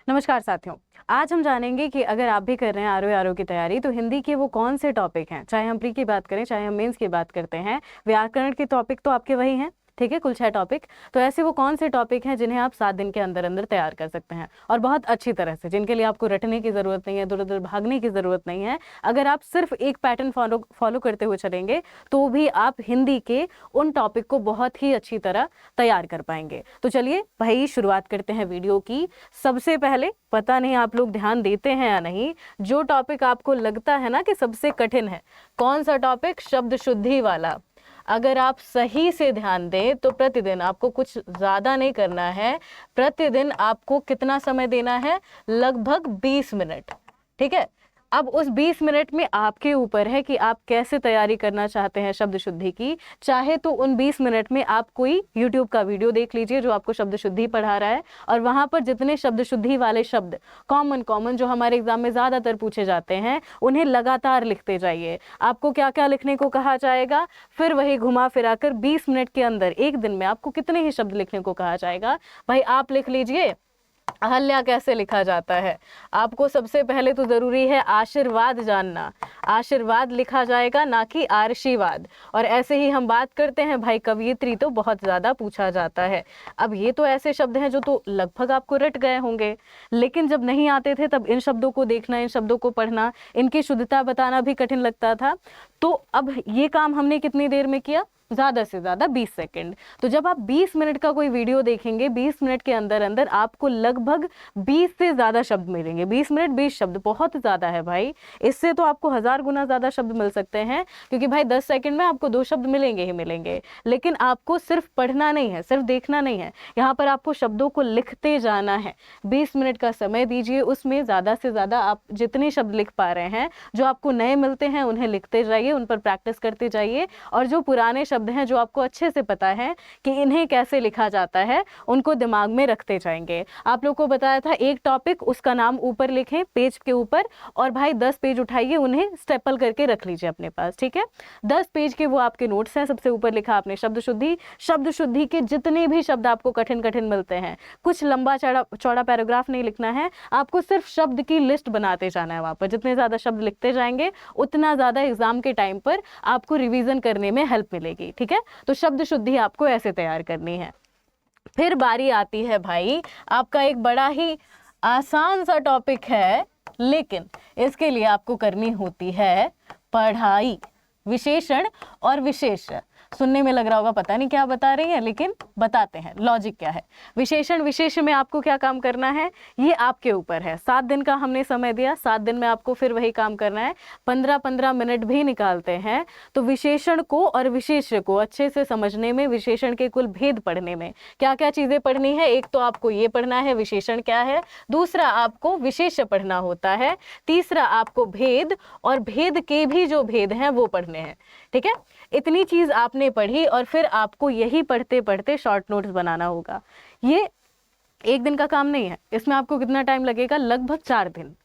नमस्कार साथियों। आज हम जानेंगे कि अगर आप भी कर रहे हैं आरओ की तैयारी तो हिंदी के वो कौन से टॉपिक हैं, चाहे हम प्री की बात करें चाहे हम मेंस की बात करते हैं, व्याकरण के टॉपिक तो आपके वही हैं, ठीक है, कुल 6 टॉपिक। तो ऐसे वो कौन से टॉपिक हैं जिन्हें आप 7 दिन के अंदर अंदर तैयार कर सकते हैं और बहुत अच्छी तरह से, जिनके लिए आपको रटने की ज़रूरत नहीं है, इधर उधर भागने की ज़रूरत नहीं है। अगर आप सिर्फ एक पैटर्न फॉलो करते हुए चलेंगे तो भी आप हिंदी के उन टॉपिक को बहुत ही अच्छी तरह तैयार कर पाएंगे। तो चलिए भाई शुरुआत करते हैं वीडियो की। सबसे पहले, पता नहीं आप लोग ध्यान देते हैं या नहीं, जो टॉपिक आपको लगता है ना कि सबसे कठिन है, कौन सा टॉपिक? शब्द शुद्धि वाला। अगर आप सही से ध्यान दें तो प्रतिदिन आपको कुछ ज़्यादा नहीं करना है। प्रतिदिन आपको कितना समय देना है? लगभग 20 मिनट, ठीक है। अब उस 20 मिनट में आपके ऊपर है कि आप कैसे तैयारी करना चाहते हैं शब्द शुद्धि की। चाहे तो उन 20 मिनट में आप कोई YouTube का वीडियो देख लीजिए जो आपको शब्द शुद्धि पढ़ा रहा है, और वहाँ पर जितने शब्द शुद्धि वाले शब्द कॉमन जो हमारे एग्जाम में ज़्यादातर पूछे जाते हैं उन्हें लगातार लिखते जाइए। आपको क्या क्या लिखने को कहा जाएगा, फिर वही घुमा फिरा कर 20 मिनट के अंदर एक दिन में आपको कितने ही शब्द लिखने को कहा जाएगा। भाई आप लिख लीजिए अहल्या कैसे लिखा जाता है। आपको सबसे पहले तो जरूरी है आशीर्वाद जानना। आशीर्वाद लिखा जाएगा, ना कि आर्शीवाद। और ऐसे ही हम बात करते हैं भाई कवियत्री, तो बहुत ज्यादा पूछा जाता है। अब ये तो ऐसे शब्द हैं जो तो लगभग आपको रट गए होंगे, लेकिन जब नहीं आते थे तब इन शब्दों को देखना, इन शब्दों को पढ़ना, इनकी शुद्धता बताना भी कठिन लगता था। तो अब ये काम हमने कितनी देर में किया? ज़्यादा से ज़्यादा 20 सेकंड। तो जब आप 20 मिनट का कोई वीडियो देखेंगे, 20 मिनट के अंदर अंदर आपको लगभग 20 से ज़्यादा शब्द मिलेंगे। 20 मिनट 20 शब्द बहुत ज़्यादा है भाई। इससे तो आपको 1000 गुना ज़्यादा शब्द मिल सकते हैं, क्योंकि भाई 10 सेकंड में आपको 2 शब्द मिलेंगे ही मिलेंगे। लेकिन आपको सिर्फ पढ़ना नहीं है, सिर्फ देखना नहीं है, यहाँ पर आपको शब्दों को लिखते जाना है। 20 मिनट का समय दीजिए, उसमें ज़्यादा से ज़्यादा आप जितने शब्द लिख पा रहे हैं, जो आपको नए मिलते हैं उन्हें लिखते जाइए, उन पर प्रैक्टिस करते जाइए, और जो पुराने शब्द हैं जो आपको अच्छे से पता है कि इन्हें कैसे लिखा जाता है, उनको दिमाग में रखते जाएंगे। आप लोग को बताया था एक टॉपिक, उसका नाम ऊपर लिखें पेज के ऊपर, और भाई 10 पेज उठाइए, उन्हें स्टेपल करके रख लीजिए अपने पास, ठीक है। 10 पेज के वो आपके नोट्स हैं। सबसे ऊपर लिखा आपने शब्द शुद्धि। शब्द शुद्धि के जितने भी शब्द आपको कठिन कठिन मिलते हैं, कुछ लंबा चौड़ा पैराग्राफ नहीं लिखना है, आपको सिर्फ शब्द की लिस्ट बनाते जाना है। वहां पर जितने ज्यादा शब्द लिखते जाएंगे उतना ज्यादा एग्जाम के टाइम पर आपको रिवीजन करने में हेल्प मिलेगी, ठीक है। तो शब्द शुद्धि आपको ऐसे तैयार करनी है। फिर बारी आती है भाई आपका एक बड़ा ही आसान सा टॉपिक है, लेकिन इसके लिए आपको करनी होती है पढ़ाई। विशेषण और विशेष्य। सुनने में लग रहा होगा पता नहीं क्या बता रही है, लेकिन बताते हैं लॉजिक क्या है। विशेषण विशेष्य में आपको क्या काम करना है, ये आपके ऊपर है। 7 दिन का हमने समय दिया, 7 दिन में आपको फिर वही काम करना है। 15-15 मिनट भी निकालते हैं तो विशेषण को और विशेष्य को अच्छे से समझने में, विशेषण के कुल भेद पढ़ने में क्या क्या चीजें पढ़नी है। एक तो आपको ये पढ़ना है विशेषण क्या है, दूसरा आपको विशेष्य पढ़ना होता है, तीसरा आपको भेद, और भेद के भी जो भेद हैं वो पढ़ने हैं, ठीक है। इतनी चीज आपने पढ़ी और फिर आपको यही पढ़ते पढ़ते शॉर्ट नोट्स बनाना होगा। ये एक दिन का काम नहीं है, इसमें आपको कितना टाइम लगेगा? लगभग 4 दिन।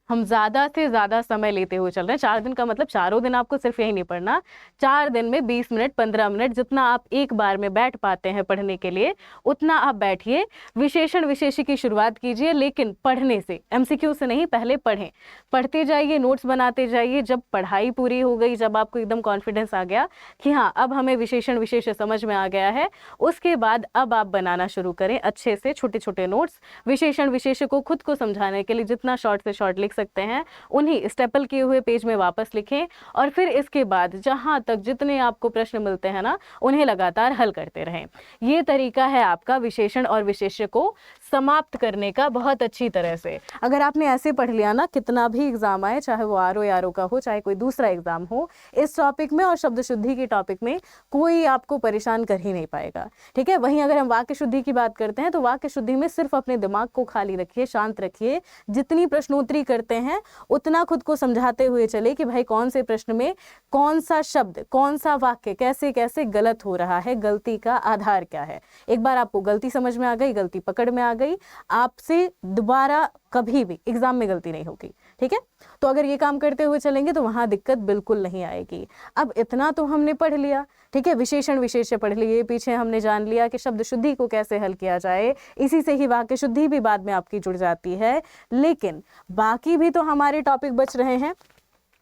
हम ज्यादा से ज्यादा समय लेते हुए चल रहे हैं। 4 दिन का मतलब चारों दिन आपको सिर्फ यही नहीं पढ़ना। 4 दिन में 20 मिनट 15 मिनट जितना आप एक बार में बैठ पाते हैं पढ़ने के लिए, उतना आप बैठिए। विशेषण विशेष्य की शुरुआत कीजिए, लेकिन पढ़ने से, एमसीक्यू से नहीं, पहले पढ़ें। पढ़ते जाइए, नोट्स बनाते जाइए। जब पढ़ाई पूरी हो गई, जब आपको एकदम कॉन्फिडेंस आ गया कि हाँ अब हमें विशेषण विशेष्य समझ में आ गया है, उसके बाद अब आप बनाना शुरू करें अच्छे से छोटे छोटे नोट्स। विशेषण विशेष्य को खुद को समझाने के लिए जितना शॉर्ट से शॉर्ट लिख सकते हैं उन्हीं स्टेपल किए हुए पेज में वापस लिखें, और फिर इसके बाद जहां तक जितने आपको प्रश्न मिलते हैं ना, उन्हें लगातार हल करते रहें। ये तरीका है आपका विशेषण और विशेष्य को समाप्त करने का बहुत अच्छी तरह से। अगर आपने ऐसे पढ़ लिया ना, कितना भी एग्जाम आए, चाहे वो आरओ का हो चाहे कोई दूसरा एग्जाम हो, इस टॉपिक में और शब्द शुद्धि के टॉपिक में कोई आपको परेशान कर ही नहीं पाएगा, ठीक है। वहीं अगर हम वाक्य शुद्धि की बात करते हैं तो वाक्य शुद्धि में सिर्फ अपने दिमाग को खाली रखिए, शांत रखिए। जितनी प्रश्नोत्तरी करते हैं उतना खुद को समझाते हुए चले कि भाई कौन से प्रश्न में कौन सा शब्द, कौन सा वाक्य कैसे कैसे गलत हो रहा है, गलती का आधार क्या है। एक बार आपको गलती समझ में आ गई, गलती पकड़ में आ गई, आपसे दोबारा कभी भी एग्जाम में गलती नहीं होगी। ठीक है, तो अगर ये काम करते हुए चलेंगे तो वहां दिक्कत बिल्कुल नहीं आएगी। अब इतना तो हमने पढ़ लिया, ठीक है, विशेषण विशेष्य पढ़ लिए, पीछे हमने जान लिया कि शब्द शुद्धि को कैसे हल किया जाए, इसी से ही वाक्य शुद्धि भी बाद में आपकी जुड़ जाती है। लेकिन बाकी भी तो हमारे टॉपिक बच रहे हैं।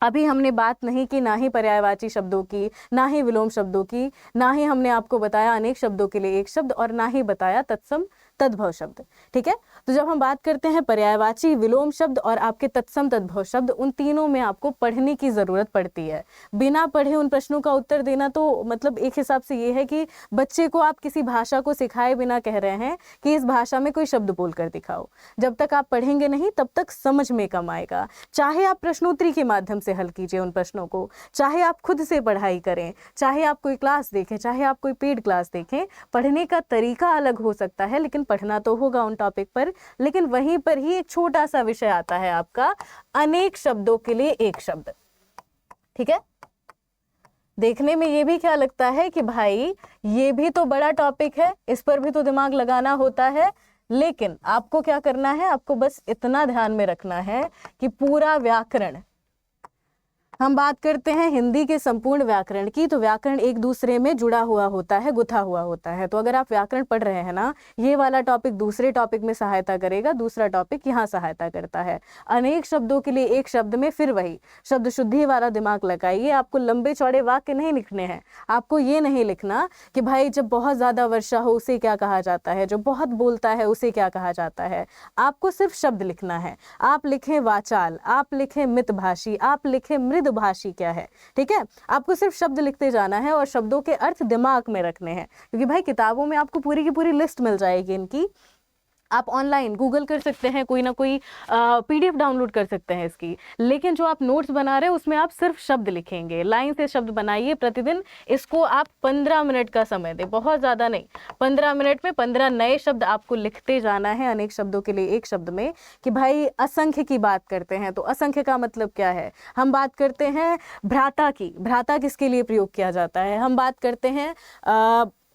अभी हमने बात नहीं की ना ही पर्यायवाची शब्दों की, ना ही विलोम शब्दों की, ना ही हमने आपको बताया अनेक शब्दों के लिए एक शब्द, और ना ही बताया तत्सम तद्भव शब्द। ठीक है, तो जब हम बात करते हैं पर्यायवाची, विलोम शब्द और आपके तत्सम तद्भव शब्द, उन तीनों में आपको पढ़ने की जरूरत पड़ती है। बिना पढ़े उन प्रश्नों का उत्तर देना तो मतलब एक हिसाब से ये है कि बच्चे को आप किसी भाषा को सिखाए बिना कह रहे हैं कि इस भाषा में कोई शब्द बोल कर दिखाओ। जब तक आप पढ़ेंगे नहीं तब तक समझ में कम आएगा। चाहे आप प्रश्नोत्तरी के माध्यम से हल कीजिए उन प्रश्नों को, चाहे आप खुद से पढ़ाई करें, चाहे आप कोई क्लास देखें, चाहे आप कोई पेड क्लास देखें, पढ़ने का तरीका अलग हो सकता है लेकिन पढ़ना तो होगा उन टॉपिक पर। लेकिन वहीं पर ही एक छोटा सा विषय आता है आपका अनेक शब्दों के लिए एक शब्द। ठीक है, देखने में ये भी क्या लगता है कि भाई ये भी तो बड़ा टॉपिक है, इस पर भी तो दिमाग लगाना होता है। लेकिन आपको क्या करना है, आपको बस इतना ध्यान में रखना है कि पूरा व्याकरण, हम बात करते हैं हिंदी के संपूर्ण व्याकरण की, तो व्याकरण एक दूसरे में जुड़ा हुआ होता है, गुथा हुआ होता है। तो अगर आप व्याकरण पढ़ रहे हैं ना, ये वाला टॉपिक दूसरे टॉपिक में सहायता करेगा, दूसरा टॉपिक यहाँ सहायता करता है। अनेक शब्दों के लिए एक शब्द में फिर वही शब्द शुद्धि वाला दिमाग लगाइए। आपको लंबे चौड़े वाक्य नहीं लिखने हैं, आपको ये नहीं लिखना कि भाई जब बहुत ज्यादा वर्षा हो उसे क्या कहा जाता है, जो बहुत बोलता है उसे क्या कहा जाता है। आपको सिर्फ शब्द लिखना है। आप लिखें वाचाल, आप लिखें मितभाषी, आप लिखें मृदभाषी क्या है। ठीक है, आपको सिर्फ शब्द लिखते जाना है और शब्दों के अर्थ दिमाग में रखने हैं, क्योंकि भाई किताबों में आपको पूरी की पूरी लिस्ट मिल जाएगी इनकी। आप ऑनलाइन गूगल कर सकते हैं, कोई ना कोई पीडीएफ डाउनलोड कर सकते हैं इसकी। लेकिन जो आप नोट्स बना रहे हैं उसमें आप सिर्फ शब्द लिखेंगे, लाइन से शब्द बनाइए प्रतिदिन। इसको आप 15 मिनट का समय दें, बहुत ज़्यादा नहीं। 15 मिनट में 15 नए शब्द आपको लिखते जाना है अनेक शब्दों के लिए एक शब्द में। कि भाई असंख्य की बात करते हैं तो असंख्य का मतलब क्या है। हम बात करते हैं भ्राता की, भ्राता किसके लिए प्रयोग किया जाता है। हम बात करते हैं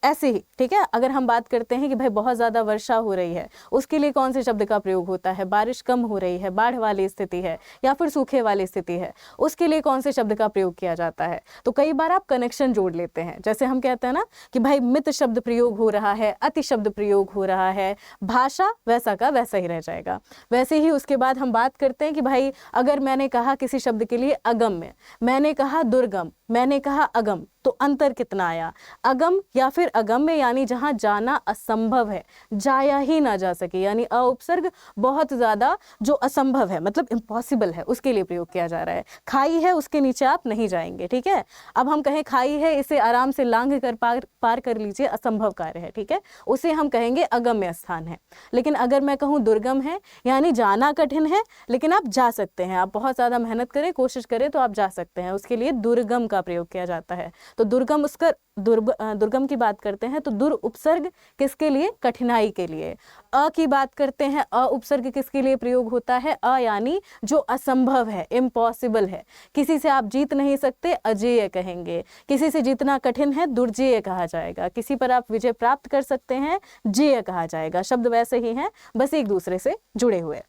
ऐसे ही, ठीक है, अगर हम बात करते हैं कि भाई बहुत ज़्यादा वर्षा हो रही है, उसके लिए कौन से शब्द का प्रयोग होता है। बारिश कम हो रही है, बाढ़ वाली स्थिति है या फिर सूखे वाली स्थिति है, उसके लिए कौन से शब्द का प्रयोग किया जाता है। तो कई बार आप कनेक्शन जोड़ लेते हैं, जैसे हम कहते हैं ना कि भाई मित शब्द प्रयोग हो रहा है, अति शब्द प्रयोग हो रहा है, भाषा वैसा का वैसा ही रह जाएगा। वैसे ही उसके बाद हम बात करते हैं कि भाई अगर मैंने कहा किसी शब्द के लिए अगम्य, मैंने कहा दुर्गम, मैंने कहा अगम, तो अंतर कितना आया। अगम या फिर अगम्य यानी जहां जाना असंभव है, जाया ही ना जा सके, यानी अ उपसर्ग बहुत ज्यादा जो असंभव है, मतलब इम्पॉसिबल है, उसके लिए प्रयोग किया जा रहा है। खाई है, उसके नीचे आप नहीं जाएंगे। ठीक है, अब हम कहें खाई है, इसे आराम से लांघ कर पार कर लीजिए, असंभव कार्य है। ठीक है, उसे हम कहेंगे अगम्य स्थान है। लेकिन अगर मैं कहूँ दुर्गम है, यानी जाना कठिन है लेकिन आप जा सकते हैं, आप बहुत ज्यादा मेहनत करें, कोशिश करें तो आप जा सकते हैं, उसके लिए दुर्गम का प्रयोग किया जाता है। तो दुर्गम, उसका दुर्गम की बात करते हैं तो दुर उपसर्ग किसके लिए, कठिनाई के लिए। अ की बात करते हैं, अ उपसर्ग किसके लिए प्रयोग होता है, अ यानी जो असंभव है, इम्पॉसिबल है, किसी से आप जीत नहीं सकते, अजेय कहेंगे। किसी से जीतना कठिन है, दुर्जेय कहा जाएगा। किसी पर आप विजय प्राप्त कर सकते हैं, जेय कहा जाएगा। शब्द वैसे ही हैं, बस एक दूसरे से जुड़े हुए।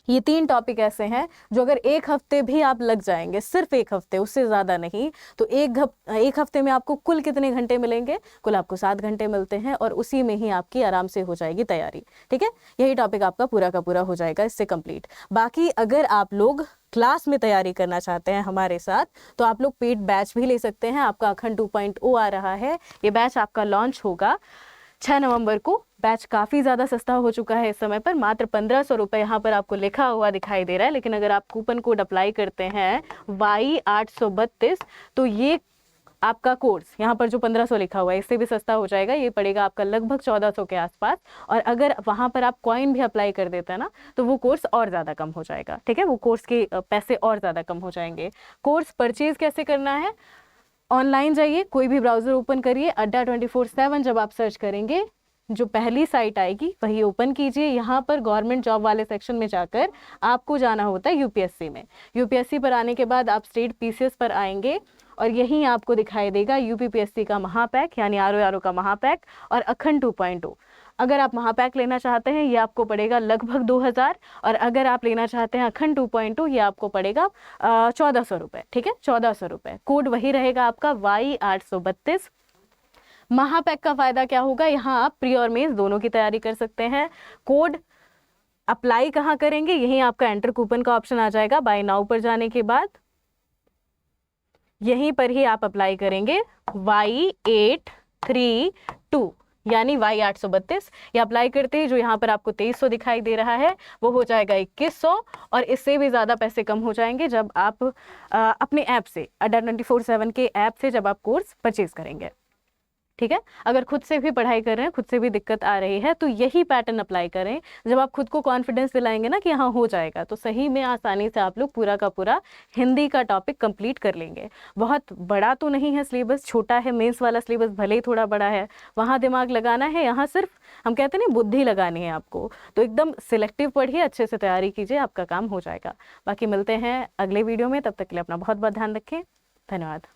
ये 3 टॉपिक ऐसे हैं जो अगर एक हफ्ते भी आप लग जाएंगे, सिर्फ एक हफ्ते, उससे ज़्यादा नहीं, तो एक हफ्ते में आपको कुल कितने घंटे मिलेंगे, कुल आपको 7 घंटे मिलते हैं और उसी में ही आपकी आराम से हो जाएगी तैयारी। ठीक है, यही टॉपिक आपका पूरा का पूरा हो जाएगा इससे कंप्लीट। बाकी अगर आप लोग क्लास में तैयारी करना चाहते हैं हमारे साथ तो आप लोग पेड बैच भी ले सकते हैं। आपका अखंड 2.0 आ रहा है, ये बैच आपका लॉन्च होगा 6 नवंबर को। बैच काफ़ी ज़्यादा सस्ता हो चुका है इस समय पर, मात्र 1500 रुपये यहाँ पर आपको लिखा हुआ दिखाई दे रहा है। लेकिन अगर आप कूपन कोड अप्लाई करते हैं Y832 तो ये आपका कोर्स यहाँ पर जो 1500 लिखा हुआ है इससे भी सस्ता हो जाएगा। ये पड़ेगा आपका लगभग 1400 के आसपास। और अगर वहाँ पर आप कॉइन भी अप्लाई कर देते हैं ना तो वो कोर्स और ज़्यादा कम हो जाएगा। ठीक है, वो कोर्स के पैसे और ज़्यादा कम हो जाएंगे। कोर्स परचेज कैसे करना है, ऑनलाइन जाइए, कोई भी ब्राउज़र ओपन करिए, अड्डा 24/7 जब आप सर्च करेंगे जो पहली साइट आएगी वही ओपन कीजिए। यहाँ पर गवर्नमेंट जॉब वाले सेक्शन में जाकर आपको जाना होता है यूपीएससी में। यूपीएससी पर आने के बाद आप स्टेट पीसीएस पर आएंगे और यहीं आपको दिखाई देगा यूपीपीएससी का महापैक, यानी आरओ का महापैक और अखंड 2.0। अगर आप महापैक लेना चाहते हैं ये आपको पड़ेगा लगभग 2000, और अगर आप लेना चाहते हैं अखंड 2.2 ये आपको पड़ेगा 1400 रुपये। ठीक है, 1400 रुपये। कोड वही रहेगा आपका Y832। महापैक का फायदा क्या होगा, यहाँ आप प्री और मेंस दोनों की तैयारी कर सकते हैं। कोड अप्लाई कहाँ करेंगे, यहीं आपका एंटर कूपन का ऑप्शन आ जाएगा। बाय नाउ पर जाने के बाद यहीं पर ही आप अप्लाई करेंगे Y832 यानी Y832। ये अप्लाई करते ही जो यहाँ पर आपको 2300 दिखाई दे रहा है वो हो जाएगा 2100, और इससे भी ज़्यादा पैसे कम हो जाएंगे जब आप अपने ऐप से अड्डा 24/7 के ऐप से जब आप कोर्स परचेज करेंगे। ठीक है, अगर खुद से भी पढ़ाई कर रहे हैं, खुद से भी दिक्कत आ रही है, तो यही पैटर्न अप्लाई करें। जब आप खुद को कॉन्फिडेंस दिलाएंगे ना कि हाँ हो जाएगा, तो सही में आसानी से आप लोग पूरा का पूरा हिंदी का टॉपिक कंप्लीट कर लेंगे। बहुत बड़ा तो नहीं है सिलेबस, छोटा है। मेंस वाला सिलेबस भले ही थोड़ा बड़ा है, वहाँ दिमाग लगाना है, यहाँ सिर्फ हम कहते हैं ना बुद्धि लगानी है आपको। तो एकदम सिलेक्टिव पढ़िए, अच्छे से तैयारी कीजिए, आपका काम हो जाएगा। बाकी मिलते हैं अगले वीडियो में, तब तक के लिए अपना बहुत बहुत ध्यान रखें। धन्यवाद।